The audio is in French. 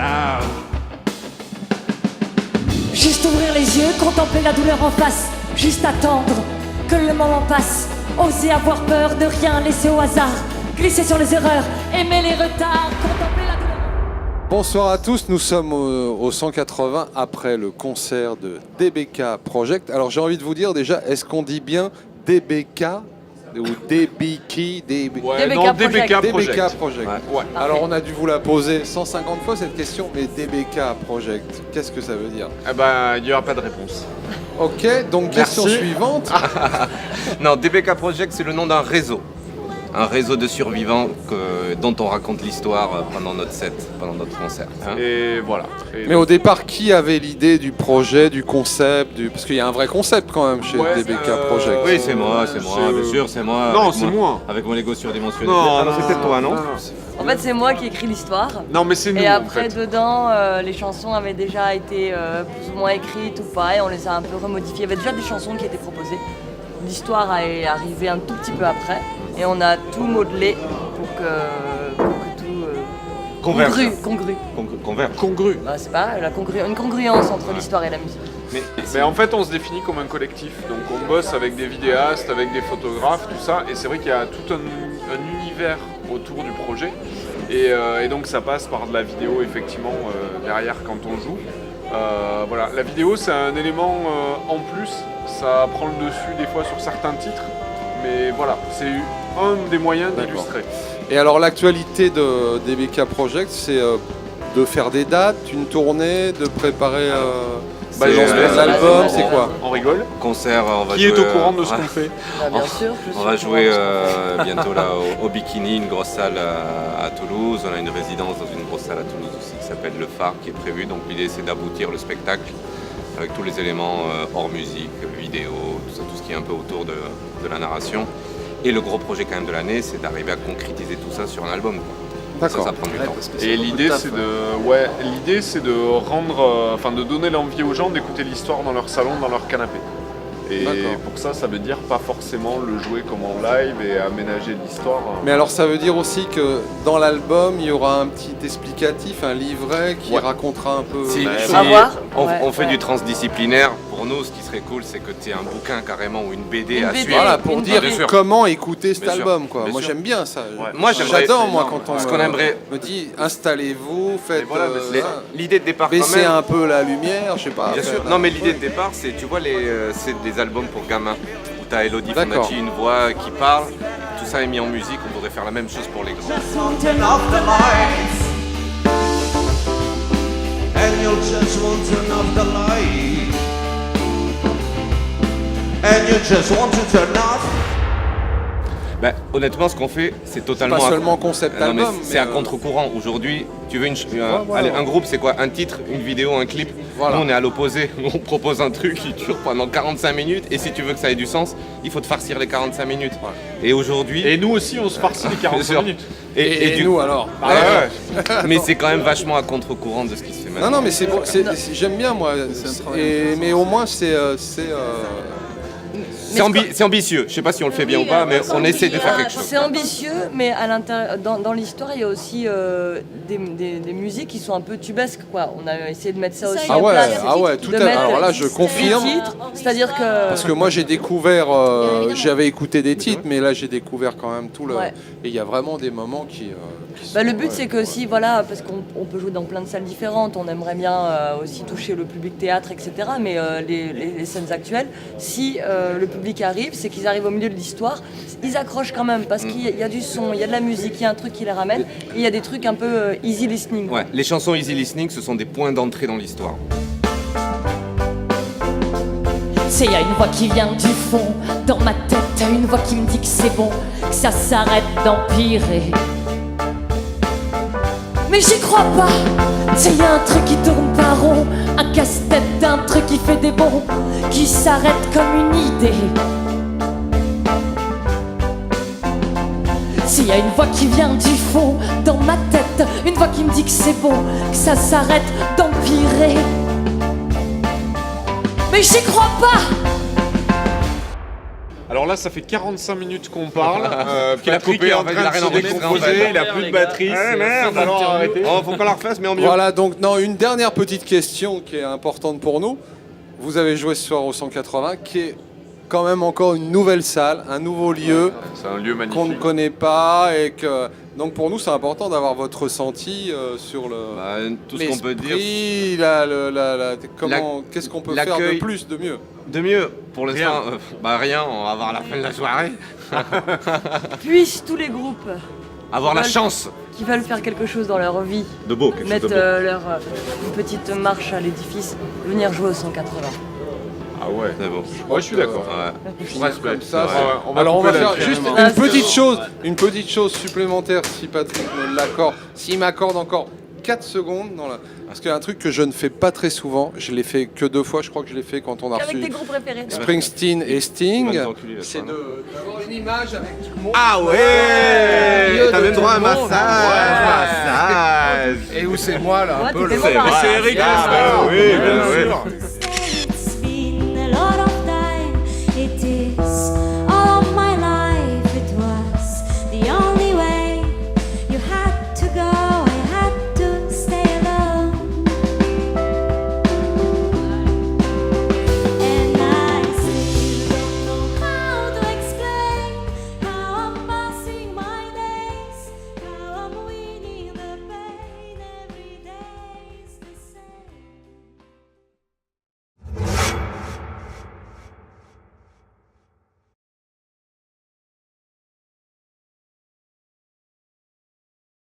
Ah. Juste ouvrir les yeux, contempler la douleur en face. Juste attendre que le moment passe. Oser avoir peur de rien laisser au hasard. Glisser sur les erreurs, aimer les retards. Contempler la douleur. Bonsoir à tous, nous sommes au 180 après le concert de DBK Project. Alors j'ai envie de vous dire déjà, est-ce qu'on dit bien DBK ou DBK Ouais, non, DBK Project. DBK Project. Ouais. Alors on a dû vous la poser 150 fois cette question, mais DBK Project, qu'est-ce que ça veut dire? Eh ben, il n'y aura pas de réponse. Ok, donc question Merci. suivante. Non, DBK Project, c'est le nom d'un réseau. Un réseau de survivants dont on raconte l'histoire pendant notre set, pendant notre concert. Hein. Et voilà. Et Mais au départ, qui avait l'idée du projet, du concept Parce qu'il y a un vrai concept quand même chez Ouais, DBK Project. Oui, c'est moi, c'est- bien sûr, c'est moi. Non, avec c'est moi. Avec mon ego surdimensionné. Non, Ah non, c'est peut-être toi, non, En fait, c'est moi qui écris l'histoire. Non, mais c'est nous, Et en après, fait. dedans, les chansons avaient déjà été plus ou moins écrites ou pas, et on les a un peu remodifiées. Il y avait déjà des chansons qui étaient proposées. L'histoire est arrivée un tout petit peu après, et on a tout modelé pour que tout Converge. congru. Converge. Congru. Bah, c'est pas une congruence entre l'histoire et la musique. Mais en fait, on se définit comme un collectif. Donc, on bosse avec des vidéastes, avec des photographes, tout ça. Et c'est vrai qu'il y a tout un univers autour du projet. Et donc, ça passe par de la vidéo, effectivement, derrière quand on joue. Voilà. La vidéo, c'est un élément en plus. Ça prend le dessus des fois sur certains titres. Mais voilà, c'est un des moyens d'illustrer. Et alors l'actualité de DBK Project, c'est de faire des dates, une tournée, de préparer Bah, l'album, c'est quoi? On rigole. Concert, on va Qui jouer. est au courant de ce qu'on fait? Bah, bien sûr. je On suis va au jouer courant. bientôt là au Bikini, une grosse salle à Toulouse. On a une résidence dans une grosse salle à Toulouse aussi qui s'appelle Le Phare qui est prévue. Donc l'idée c'est d'aboutir le spectacle avec tous les éléments hors musique, vidéo, tout ce qui est un peu autour de la narration. Et le gros projet quand même de l'année, c'est d'arriver à concrétiser tout ça sur un album. D'accord. Ça prend du temps. Et l'idée c'est de rendre, enfin de donner l'envie aux gens d'écouter l'histoire dans leur salon, dans leur canapé. Et D'accord. pour ça veut dire pas forcément le jouer comme en live et aménager l'histoire. Mais alors ça veut dire aussi que dans l'album, il y aura un petit explicatif, un livret qui Ouais. racontera un peu... Si, À voir. on Ouais, fait ouais. du transdisciplinaire. Pour nous, ce qui serait cool, c'est que tu aies un bouquin carrément ou une BD Une à BD. suivre. Voilà, pour Une dire Bien sûr. comment écouter cet Bien sûr. album, quoi. Bien Moi sûr. j'aime bien ça. Moi, j'aimerais- J'adore, moi, c'est quand on Parce qu'on aimerait- me dit installez-vous, faites... Et voilà, mais ça. L'idée de départ, quand Baissez même. un peu la lumière, je sais pas. Bien faire sûr. un Non, mais l'idée truc. de départ, c'est, tu vois, c'est des albums pour gamins. Où tu as Elodie D'accord. Fondacci, une voix qui parle. Tout ça est mis en musique. On voudrait faire la même chose pour les grands. Turn off the lights, and you'll just want to turn off the light, and you just want to turn off. Bah, honnêtement, ce qu'on fait, c'est totalement. Pas seulement concept Non, mais album, c'est mais, à contre-courant. Aujourd'hui, tu veux voilà. allez, un groupe, c'est quoi? Un titre, une vidéo, un clip. Voilà. Nous, on est à l'opposé. On propose un truc qui dure pendant 45 minutes. Et si tu veux que ça ait du sens, il faut te farcir les 45 minutes. Et aujourd'hui. Et nous aussi on se farcit les Bien 45 sûr. minutes. Et du nous alors Ah ouais. Mais c'est quand même vachement à contre-courant de ce qui se fait maintenant. Non, non, mais c'est bon, j'aime bien moi. Mais au moins C'est ambitieux. Je sais pas si on le fait bien ou pas, mais on essaie de faire quelque chose. C'est ambitieux, mais à l'intérieur, dans l'histoire, il y a aussi des musiques qui sont un peu tubesques, quoi. On a essayé de mettre ça aussi Ah en ouais, place. ah ouais, tout de à mettre Alors là, je des confirme. titres, c'est-à-dire que... Parce que moi j'ai découvert, j'avais écouté des titres, mais là j'ai découvert quand même tout le. Ouais. Et il y a vraiment des moments qui. Bah, le sont, but c'est que si, voilà, parce qu'on peut jouer dans plein de salles différentes, on aimerait bien aussi toucher le public théâtre, etc. Mais les scènes actuelles, si le public arrive, c'est qu'ils arrivent au milieu de l'histoire, ils accrochent quand même parce qu'il y a du son, il y a de la musique, il y a un truc qui les ramène, et il y a des trucs un peu easy listening. Ouais, les chansons easy listening, ce sont des points d'entrée dans l'histoire. C'est y a une voix qui vient du fond, dans ma tête, une voix qui me dit que c'est bon, que ça s'arrête d'empirer. Mais j'y crois pas, c'est y a un truc qui tourne pas rond, un casse-tête d'un truc qui fait des bonds, qui s'arrête comme une idée. S'il y a une voix qui vient du fond, dans ma tête, une voix qui me dit que c'est bon, que ça s'arrête d'empirer. Mais j'y crois pas. Alors là, ça fait 45 minutes qu'on parle. Qu'il a Patrick coupé, est en en fait, train il a de rien se enregistré, en décomposer, fait. il a plus de batterie. Ouais, Merde, alors arrêtez. Oh, faut qu'on la refasse, mais en mieux. Voilà, donc non, une dernière petite question qui est importante pour nous. Vous avez joué ce soir au 180, qui est quand même encore une nouvelle salle, un nouveau lieu C'est un lieu magnifique. qu'on ne connaît pas et que donc pour nous c'est important d'avoir votre ressenti sur le Bah, tout ce qu'on peut dire. l'esprit, qu'est-ce qu'on peut faire de l'accueil. plus, de mieux. De mieux, pour l'instant, rien, on va voir la fin de la soirée. Puissent tous les groupes Avoir la Ouais. chance qui veulent faire quelque chose dans leur vie, de beau, quelque chose mettre de beau. leur une petite marche à l'édifice, venir jouer au 180. Ah ouais. C'est beau. Ouais, je suis d'accord. Ouais. Respect. Comme ça, Ouais, c'est- on Alors on va couper faire là-dessus. juste Ah, une petite chose supplémentaire si Patrick me l'accorde, s'il m'accorde encore 4 secondes parce qu'il y a un truc que je ne fais pas très souvent, je l'ai fait que 2 fois, je crois que je l'ai fait quand on a Avec tes reçu groupes préférés. Springsteen et Il va Sting, nous enculer, là, c'est ça, d'avoir une image avec tout le monde. Ah ouais. T'as même droit à un monde. massage. Et où c'est moi là un Ouais, peu t'étais le... bon, là. C'est Eric, Ah, là, bah oui, bien bien sûr. sûr.